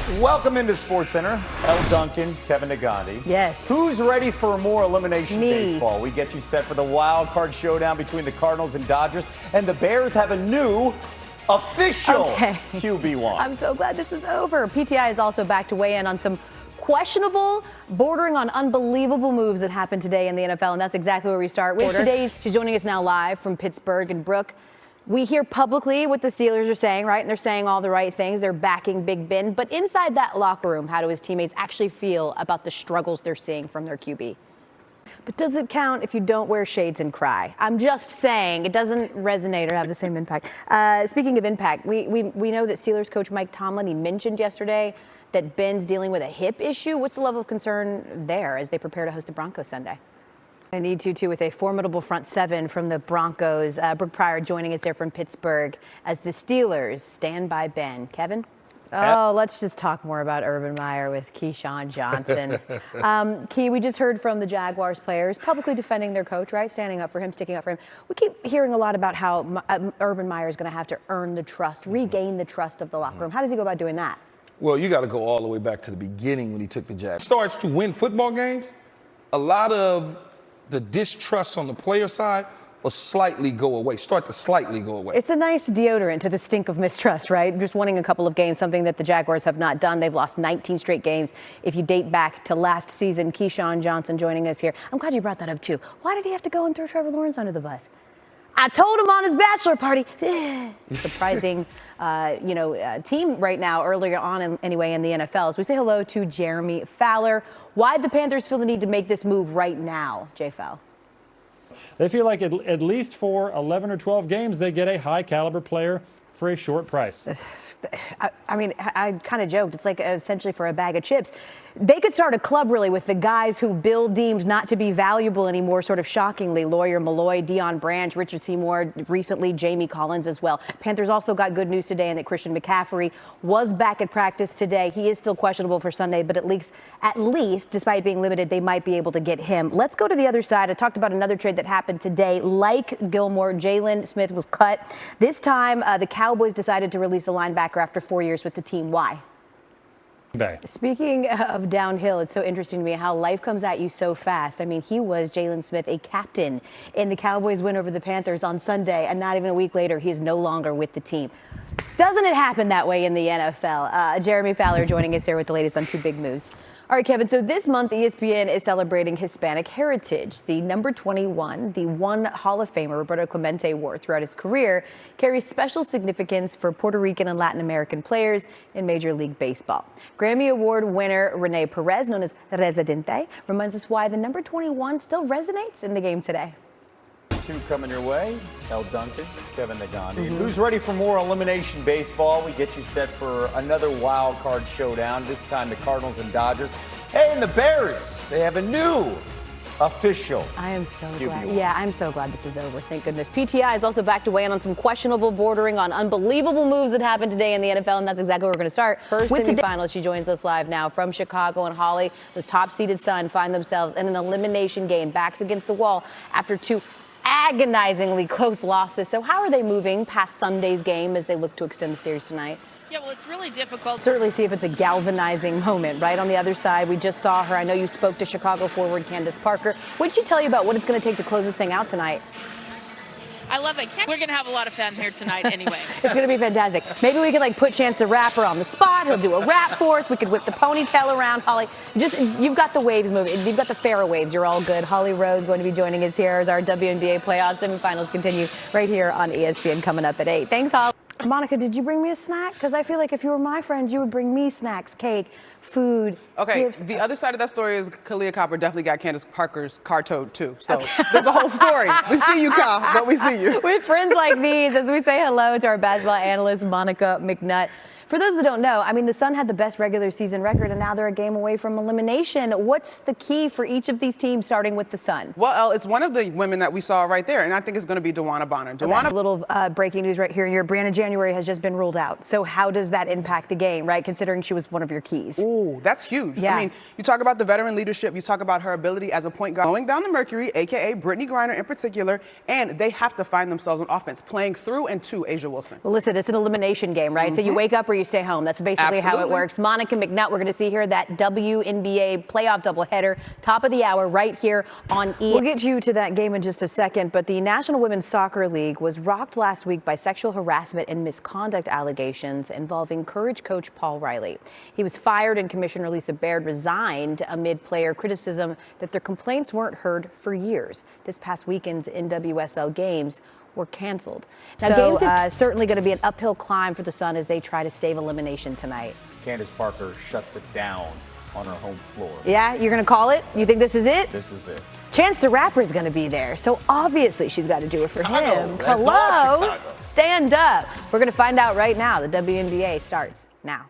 Welcome into SportsCenter. Elle Duncan, Kevin Negandhi. Yes. Who's ready for more elimination Me. baseball? We get you set for the wild card showdown between the Cardinals and Dodgers, and the Bears have a new official QB1. I'm so glad this is over. PTI is also back to weigh in on some questionable, bordering on unbelievable moves that happened today in the NFL, and that's exactly where we start with today. She's joining us now live from Pittsburgh. And Brooke, we hear publicly what the Steelers are saying, right? And they're saying all the right things. They're backing Big Ben. But inside that locker room, how do his teammates actually feel about the struggles they're seeing from their QB? But does it count if you don't wear shades and cry? I'm just saying it doesn't resonate or have the same impact. Speaking of impact, we know that Steelers coach Mike Tomlin, he mentioned yesterday that Ben's dealing with a hip issue. What's the level of concern there as they prepare to host the Broncos Sunday? I need to, too, with a formidable front seven from the Broncos. Brooke Pryor joining us there from Pittsburgh as the Steelers stand by Ben. Kevin? Oh, let's just talk more about Urban Meyer with Keyshawn Johnson. Key, we just heard from the Jaguars players publicly defending their coach, right? Standing up for him, sticking up for him. We keep hearing a lot about how Urban Meyer is going to have to earn the trust, regain the trust of the locker room. How does he go about doing that? Well, you got to go all the way back to the beginning when he took the Jags. Starts to win football games, a lot of the distrust on the player side will slightly go away, start to slightly go away. It's a nice deodorant to the stink of mistrust, right? Just winning a couple of games, something that the Jaguars have not done. They've lost 19 straight games. If you date back to last season, Keyshawn Johnson joining us here. I'm glad you brought that up, too. Why did he have to go and throw Trevor Lawrence under the bus? I told him on his bachelor party. Surprising, team right now, earlier on anyway in the NFL. As we say hello to Jeremy Fowler. Why'd the Panthers feel the need to make this move right now, Jay Fowl? They feel like at least for 11 or 12 games, they get a high-caliber player for a short price. I kind of joked. It's like essentially for a bag of chips. They could start a club really with the guys who Bill deemed not to be valuable anymore, sort of shockingly. Lawyer Malloy, Deion Branch, Richard Seymour, recently Jamie Collins as well. Panthers also got good news today in that Christian McCaffrey was back at practice today. He is still questionable for Sunday, but at least, despite being limited, they might be able to get him. Let's go to the other side. I talked about another trade that happened today. Like Gilmore, Jalen Smith was cut. This time, the Cowboys decided to release the linebacker after 4 years with the team. Why? Speaking of downhill, it's so interesting to me how life comes at you so fast. I mean, he was, Jalen Smith, a captain in the Cowboys' win over the Panthers on Sunday, and not even a week later, he is no longer with the team. Doesn't it happen that way in the NFL? Jeremy Fowler joining us here with the latest on two big moves. All right, Kevin, so this month ESPN is celebrating Hispanic heritage. The number 21, the one Hall of Famer Roberto Clemente wore throughout his career, carries special significance for Puerto Rican and Latin American players in Major League Baseball. Grammy Award winner Rene Perez, known as Residente, reminds us why the number 21 still resonates in the game today. Two coming your way, Elle Duncan, Kevin Negandhi. Who's ready for more elimination baseball? We get you set for another wild card showdown, this time the Cardinals and Dodgers. Hey, and the Bears, they have a new official. I am so QB1. glad. Yeah, I'm so glad this is over. Thank goodness. PTI is also back to weigh in on some questionable, bordering on unbelievable moves that happened today in the NFL, and that's exactly where we're going to start. First semifinalist, she joins us live now from Chicago, and Holly, those top-seeded Sun, find themselves in an elimination game, backs against the wall after two agonizingly close losses. So how are they moving past Sunday's game as they look to extend the series tonight? Yeah, well, it's really difficult. Certainly see if it's a galvanizing moment, right? On the other side, we just saw her. I know you spoke to Chicago forward Candace Parker. What did she tell you about what it's going to take to close this thing out tonight? I love it. We're going to have a lot of fun here tonight anyway. It's going to be fantastic. Maybe we could put Chance the Rapper on the spot. He'll do a rap for us. We could whip the ponytail around. Holly, you've got the waves moving. You've got the Farrah waves. You're all good. Holly Rose going to be joining us here as our WNBA playoff semifinals continue right here on ESPN coming up at 8. Thanks, Holly. Monica, did you bring me a snack? Because I feel like if you were my friend, you would bring me snacks, cake, food. Okay, gifts. the other side of that story is Kalia Copper definitely got Candace Parker's car towed too. So there's a whole story. We see you, Kyle, but we see you. With friends like these, as we say hello to our basketball analyst, Monica McNutt. For those that don't know, I mean, the Sun had the best regular season record, and now they're a game away from elimination. What's the key for each of these teams, starting with the Sun? Well, Elle, it's one of the women that we saw right there, and I think it's going to be DeWanna Bonner. A little breaking news right here. Your Brianna January has just been ruled out. So how does that impact the game, right, considering she was one of your keys? Ooh, that's huge. Yeah. I mean, you talk about the veteran leadership. You talk about her ability as a point guard, going down the Mercury, a.k.a. Brittany Griner in particular, and they have to find themselves on offense, playing through and to Asia Wilson. Well, listen, it's an elimination game, right? So you wake up or you stay home. That's basically how it works. Monica McNutt, we're going to see here that WNBA playoff doubleheader, top of the hour, right here on E. We'll get you to that game in just a second, but the National Women's Soccer League was rocked last week by sexual harassment and misconduct allegations involving Courage coach Paul Riley. He was fired and Commissioner Lisa Baird resigned amid player criticism that their complaints weren't heard for years. This past weekend's NWSL games were canceled. Now, games are certainly going to be an uphill climb for the Sun as they try to stave elimination tonight. Candace Parker shuts it down on her home floor. Yeah, you're going to call it? You think this is it? This is it. Chance the Rapper is going to be there, so obviously she's got to do it for him. That's all Hello, Chicago. stand up. We're going to find out right now. The WNBA starts now.